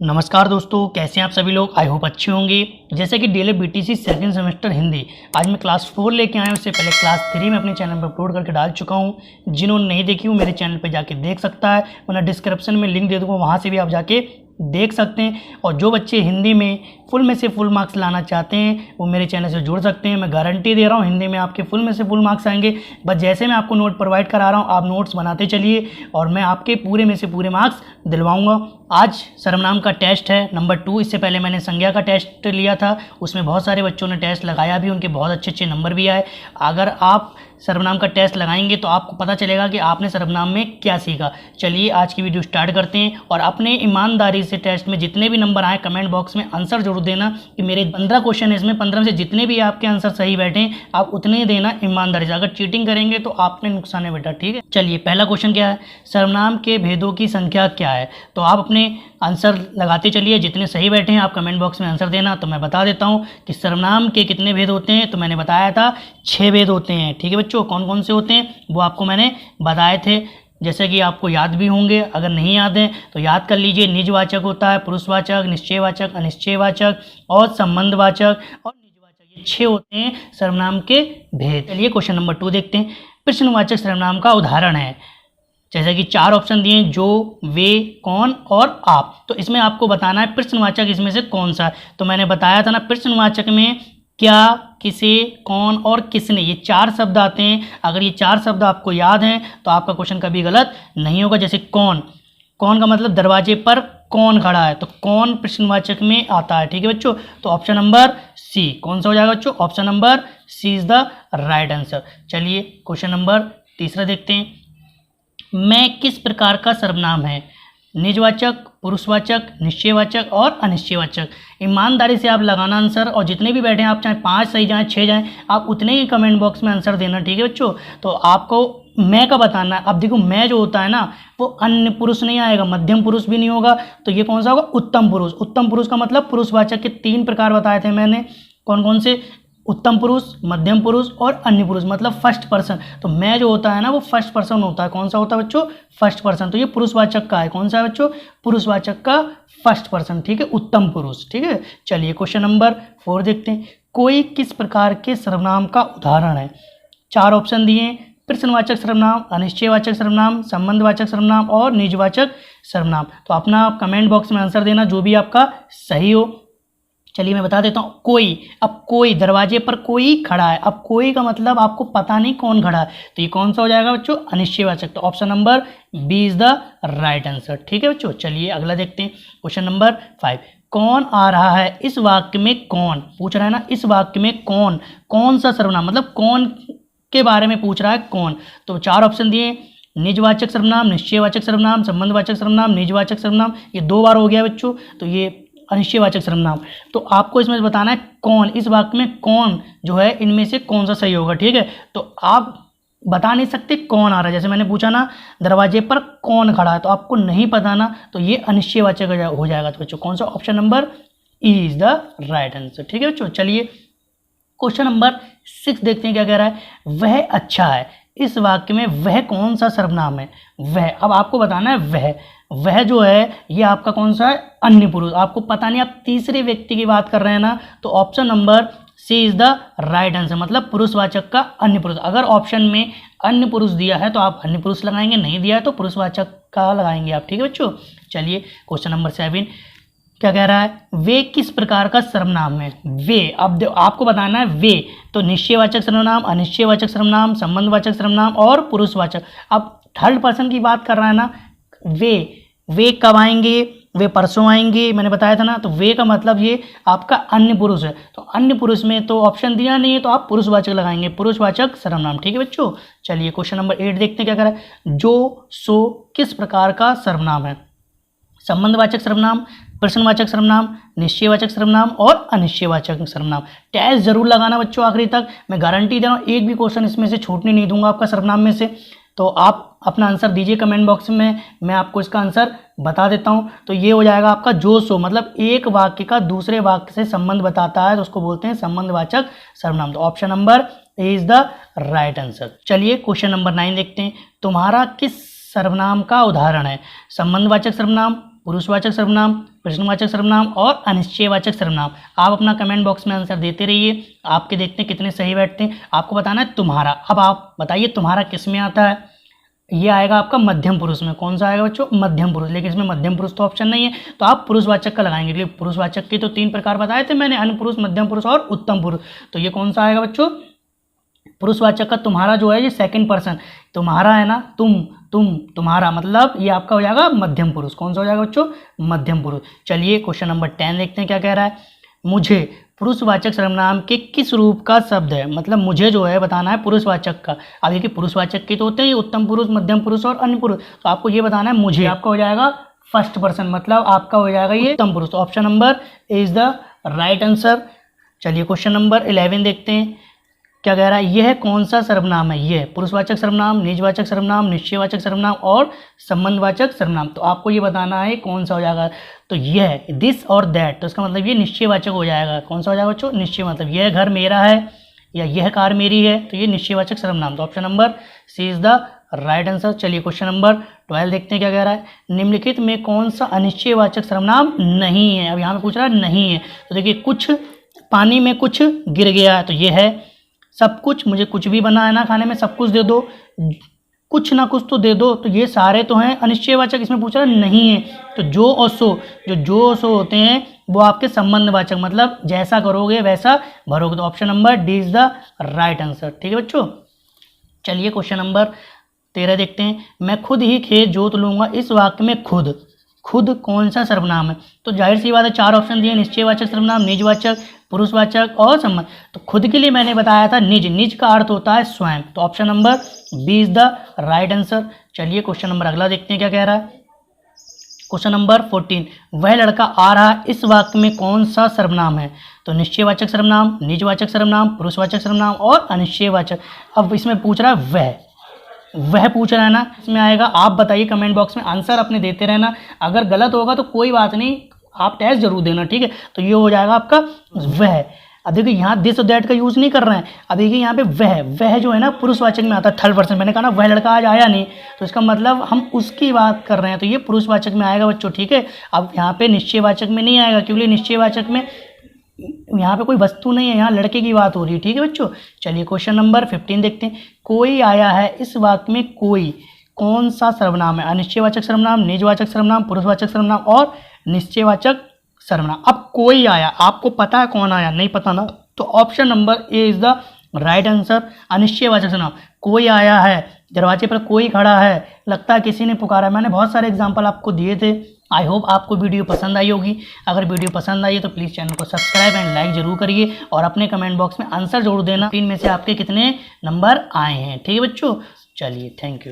नमस्कार दोस्तों, कैसे हैं आप सभी लोग। आई होप अच्छे होंगे। जैसे कि DElEd BTC second semester Hindi आज मैं क्लास 4 लेके आया हूँ। उससे पहले क्लास 3 में अपने चैनल पर अपलोड करके डाल चुका हूँ। जिन्होंने नहीं देखी हूँ मेरे चैनल पर जाके देख सकता है, वरना डिस्क्रिप्शन में लिंक दे दूँगा, वहाँ से भी आप जाके देख सकते हैं। और जो बच्चे हिंदी में फुल में से फुल मार्क्स लाना चाहते हैं वो मेरे चैनल से जुड़ सकते हैं। मैं गारंटी दे रहा हूँ हिंदी में आपके फुल में से फुल मार्क्स आएंगे। बस जैसे मैं आपको नोट प्रोवाइड करा रहा हूँ आप नोट्स बनाते चलिए और मैं आपके पूरे में से पूरे मार्क्स दिलवाऊंगा। आज सर्वनाम का टेस्ट है नंबर 2। इससे पहले मैंने संज्ञा का टेस्ट लिया था, उसमें बहुत सारे बच्चों ने टेस्ट लगाया भी, उनके बहुत अच्छे अच्छे नंबर भी आए। अगर आप सर्वनाम का टेस्ट लगाएंगे तो आपको पता चलेगा कि आपने सर्वनाम में क्या सीखा। चलिए आज की वीडियो स्टार्ट करते हैं और अपने ईमानदारी से टेस्ट में जितने भी नंबर आए कमेंट बॉक्स में आंसर जरूर देना कि मेरे 15 क्वेश्चन है, इसमें 15 से जितने भी आपके आंसर सही बैठे आप उतने ही देना ईमानदारी से। अगर चीटिंग करेंगे तो आपने नुकसान है बेटा, ठीक है। चलिए पहला क्वेश्चन क्या है, सर्वनाम के भेदों की संख्या क्या है। तो आप अपने आंसर लगाते चलिए, जितने सही बैठे हैं आप कमेंट बॉक्स में आंसर देना। तो मैं बता देता हूँ कि सर्वनाम के कितने भेद होते हैं। तो मैंने बताया था 6 भेद होते हैं, ठीक है बच्चों। कौन कौन से होते हैं वो आपको मैंने बताए थे, जैसे कि आपको याद भी होंगे। अगर नहीं याद है तो याद कर लीजिए। निजवाचक होता है, पुरुषवाचक, निश्चयवाचक, अनिश्चयवाचक और संबंधवाचक और निजवाचक। ये 6 होते हैं सर्वनाम के भेद। चलिए क्वेश्चन नंबर 2 देखते हैं। प्रश्नवाचक सर्वनाम का उदाहरण है, जैसे कि 4 ऑप्शन दिए, जो, वे, कौन और आप। तो इसमें आपको बताना है प्रश्नवाचक इसमें से कौन सा है। तो मैंने बताया था ना, प्रश्नवाचक में क्या, किसे, कौन और किसने, ये 4 शब्द आते हैं। अगर ये 4 शब्द आपको याद हैं तो आपका क्वेश्चन कभी गलत नहीं होगा। जैसे कौन, कौन का मतलब दरवाजे पर कौन खड़ा है, तो कौन प्रश्नवाचक में आता है, ठीक है बच्चों। तो ऑप्शन नंबर सी कौन सा हो जाएगा बच्चों, option number C is the right answer. चलिए क्वेश्चन नंबर 3 देखते हैं। मैं किस प्रकार का सर्वनाम है, निजवाचक, पुरुषवाचक, निश्चयवाचक और अनिश्चयवाचक। ईमानदारी से आप लगाना आंसर, और जितने भी बैठे हैं आप चाहे 5 सही जाएं 6 जाएं आप उतने ही कमेंट बॉक्स में आंसर देना, ठीक है बच्चों। तो आपको मैं का बताना है। अब देखो मैं जो होता है ना वो अन्य पुरुष नहीं आएगा, मध्यम पुरुष भी नहीं होगा, तो ये कौन सा होगा, उत्तम पुरुष। उत्तम पुरुष का मतलब पुरुषवाचक के 3 प्रकार बताए थे मैंने, कौन कौन से, उत्तम पुरुष, मध्यम पुरुष और अन्य पुरुष, मतलब फर्स्ट पर्सन। तो मैं जो होता है ना वो फर्स्ट पर्सन होता है। कौन सा होता है बच्चों, फर्स्ट पर्सन। तो ये पुरुषवाचक का है, कौन सा है बच्चों, पुरुषवाचक का फर्स्ट पर्सन, ठीक है, उत्तम पुरुष, ठीक है। चलिए क्वेश्चन नंबर 4 देखते हैं। कोई किस प्रकार के सर्वनाम का उदाहरण है। 4 ऑप्शन दिए, प्रश्नवाचक सर्वनाम, अनिश्चयवाचक सर्वनाम, संबंधवाचक सर्वनाम और निजवाचक सर्वनाम। तो अपना कमेंट बॉक्स में आंसर देना जो भी आपका सही हो। चलिए मैं बता देता हूँ। कोई, अब कोई, दरवाजे पर कोई खड़ा है। अब कोई का मतलब आपको पता नहीं कौन खड़ा है, तो ये कौन सा हो जाएगा बच्चों, अनिश्चयवाचक। तो option number B is the right answer, ठीक है बच्चों। चलिए अगला देखते हैं क्वेश्चन नंबर 5। कौन आ रहा है, इस वाक्य में कौन पूछ रहा है ना, इस वाक्य में कौन, कौन सा सर्वनाम, मतलब कौन के बारे में पूछ रहा है, कौन। तो 4 ऑप्शन दिए, निजवाचक सर्वनाम, निश्चयवाचक सर्वनाम, संबंधवाचक सर्वनाम, निजवाचक सर्वनाम। ये 2 बार हो गया बच्चों, तो ये अनिश्चयवाचक सर्वनाम। तो आपको इसमें बताना है कौन, इस वाक्य में कौन जो है इनमें से कौन सा सही होगा, ठीक है। तो आप बता नहीं सकते कौन आ रहा है। जैसे मैंने पूछा ना दरवाजे पर कौन खड़ा है, तो आपको नहीं पता ना, तो ये अनिश्चयवाचक हो जाएगा। तो बच्चों कौन सा, option number E is the right answer, ठीक है बच्चों। चलिए क्वेश्चन नंबर 6 देखते हैं क्या कह रहा है। वह अच्छा है, इस वाक्य में वह कौन सा सर्वनाम है, वह। अब आपको बताना है वह जो है ये आपका कौन सा है, अन्य पुरुष। आपको पता नहीं आप तीसरे व्यक्ति की बात कर रहे हैं ना, तो option number C is the right answer, मतलब पुरुषवाचक का अन्य पुरुष। अगर ऑप्शन में अन्य पुरुष दिया है तो आप अन्य पुरुष लगाएंगे, नहीं दिया है तो पुरुषवाचक का लगाएंगे आप, ठीक है बच्चों। चलिए क्वेश्चन नंबर 7 क्या कह रहा है। वे किस प्रकार का सर्वनाम है, वे। अब आपको बताना है वे, तो निश्चयवाचक सर्वनाम, अनिश्चयवाचक सर्वनाम, संबंधवाचक सर्वनाम और पुरुषवाचक। अब थर्ड पर्सन की बात कर रहा है ना, वे कब आएंगे, वे परसों आएंगे, मैंने बताया था ना। तो वे का मतलब ये आपका अन्य पुरुष है, तो अन्य पुरुष में तो ऑप्शन दिया नहीं है, तो आप पुरुषवाचक लगाएंगे, पुरुषवाचक सर्वनाम, ठीक है बच्चों। चलिए क्वेश्चन नंबर 8 देखते हैं क्या कर रहा है। जो, सो किस प्रकार का सर्वनाम है, संबंधवाचक सर्वनाम, प्रश्नवाचक सर्वनाम, निश्चयवाचक सर्वनाम और अनिश्चयवाचक सर्वनाम। टेस्ट जरूर लगाना बच्चों आखिरी तक, मैं गारंटी दे रहा हूँ एक भी क्वेश्चन इसमें से छूटने नहीं दूंगा आपका सर्वनाम में से। तो आप अपना आंसर दीजिए कमेंट बॉक्स में, मैं आपको इसका आंसर बता देता हूँ। तो ये हो जाएगा आपका जो, सो, मतलब एक वाक्य का दूसरे वाक्य से संबंध बताता है तो उसको बोलते हैं संबंधवाचक सर्वनाम। तो option number a is the right answer. चलिए क्वेश्चन नंबर 9 देखते हैं। तुम्हारा किस सर्वनाम का उदाहरण है, संबंधवाचक सर्वनाम, पुरुषवाचक सर्वनाम, प्रश्नवाचक सर्वनाम और अनिश्चयवाचक सर्वनाम। आप अपना कमेंट बॉक्स में आंसर देते रहिए, आपके देखते हैं कितने सही बैठते हैं। आपको बताना है तुम्हारा। अब आप बताइए तुम्हारा किस में आता है। ये आएगा आपका मध्यम पुरुष में। कौन सा आएगा बच्चों? मध्यम पुरुष। लेकिन इसमें मध्यम पुरुष तो ऑप्शन नहीं है, तो आप पुरुषवाचक का लगाएंगे, क्योंकि पुरुषवाचक के तो 3 प्रकार बताए थे मैंने, अन्य पुरुष, मध्यम पुरुष और उत्तम पुरुष। तो ये कौन सा आएगा बच्चों? पुरुषवाचक का तुम्हारा जो है ये सेकंड पर्सन, तुम्हारा है ना, तुम्हारा, मतलब ये आपका हो जाएगा मध्यम पुरुष। कौन सा हो जाएगा बच्चों? मध्यम पुरुष। चलिए क्वेश्चन नंबर 10 देखते हैं क्या कह रहा है। मुझे पुरुषवाचक सर्वनाम के किस रूप का शब्द है, मतलब मुझे जो है बताना है पुरुषवाचक का। अब देखिए पुरुषवाचक के तो होते हैं ये उत्तम पुरुष, मध्यम पुरुष और अन्य पुरुष, तो आपको ये बताना है मुझे। आपका हो जाएगा फर्स्ट पर्सन, मतलब आपका हो जाएगा ये उत्तम पुरुष। तो option number is the right answer. चलिए क्वेश्चन नंबर 11 देखते हैं क्या कह रहा है। यह कौन सा सर्वनाम है? यह पुरुषवाचक सर्वनाम, निजवाचक सर्वनाम, निश्चयवाचक सर्वनाम और संबंधवाचक सर्वनाम। तो आपको ये बताना है कौन सा हो जाएगा। तो यह दिस और दैट, तो इसका मतलब ये निश्चयवाचक हो जाएगा। कौन सा हो जाएगा बच्चों? निश्चय, मतलब यह घर मेरा है या यह कार मेरी है, तो ये निश्चयवाचक सर्वनाम। तो option number C is the right answer. चलिए क्वेश्चन नंबर 12 देखते हैं क्या कह रहा है। निम्नलिखित में कौन सा अनिश्चयवाचक सर्वनाम नहीं है? अब यहाँ पे पूछ रहा है नहीं है, तो देखिए कुछ पानी में कुछ गिर गया है, तो ये है। सब कुछ, मुझे कुछ भी बना है ना खाने में, सब कुछ दे दो, कुछ ना कुछ तो दे दो, तो ये सारे तो हैं अनिश्चयवाचक। इसमें पूछ रहा है नहीं है, तो जो और सो, जो और सो होते हैं वो आपके संबंधवाचक, मतलब जैसा करोगे वैसा भरोगे। तो option number D is the right answer. ठीक है बच्चों। चलिए क्वेश्चन नंबर 13 देखते हैं। मैं खुद ही खेत जोत लूंगा, इस वाक्य में खुद कौन सा सर्वनाम है? तो जाहिर सी बात है 4 ऑप्शन दिए, निश्चयवाचक सर्वनाम, निजवाचक, पुरुषवाचक और संबंध। तो खुद के लिए मैंने बताया था निज का अर्थ होता है स्वयं। तो option number B is the right answer. चलिए क्वेश्चन नंबर अगला देखते हैं क्या कह रहा है। क्वेश्चन नंबर 14, वह लड़का आ रहा, इस वाक्य में कौन सा सर्वनाम है? तो निश्चयवाचक सर्वनाम, निजवाचक सर्वनाम, पुरुषवाचक सर्वनाम और अनिश्चयवाचक। अब इसमें पूछ रहा है वह पूछ रहा है ना, इसमें आएगा। आप बताइए कमेंट बॉक्स में, आंसर अपने देते रहना। अगर गलत होगा तो कोई बात नहीं, आप टेस्ट जरूर देना, ठीक है। तो ये हो जाएगा आपका वह। अब देखिए यहाँ दिस और दैट का यूज़ नहीं कर रहे हैं। अब देखिए यहाँ पे वह जो है ना पुरुषवाचक में आता है, थर्ड पर्सन। मैंने कहा ना वह लड़का आज आया नहीं, तो इसका मतलब हम उसकी बात कर रहे हैं, तो ये पुरुषवाचक में आएगा बच्चों, ठीक है। अब यहाँ पे निश्चयवाचक में नहीं आएगा, क्योंकि निश्चयवाचक में यहाँ पे कोई वस्तु नहीं है, यहाँ लड़के की बात हो रही है, ठीक है बच्चों। चलिए क्वेश्चन नंबर 15 देखते हैं। कोई आया है, इस वाक्य में कोई कौन सा सर्वनाम है? अनिश्चयवाचक सर्वनाम, निजवाचक सर्वनाम, पुरुषवाचक सर्वनाम और निश्चयवाचक सर्वनाम। अब कोई आया, आपको पता है कौन आया? नहीं पता ना, तो option number a is the right answer. अनिश्चयवाचक सर्वनाम, कोई आया है, दरवाजे पर कोई खड़ा है, लगता है किसी ने पुकारा। मैंने बहुत सारे एग्जाम्पल आपको दिए थे। आई होप आपको वीडियो पसंद आई होगी। अगर वीडियो पसंद आई है तो प्लीज़ चैनल को सब्सक्राइब एंड लाइक जरूर करिए, और अपने कमेंट बॉक्स में आंसर जरूर देना 3 में से आपके कितने नंबर आए हैं, ठीक है बच्चों। चलिए थैंक यू।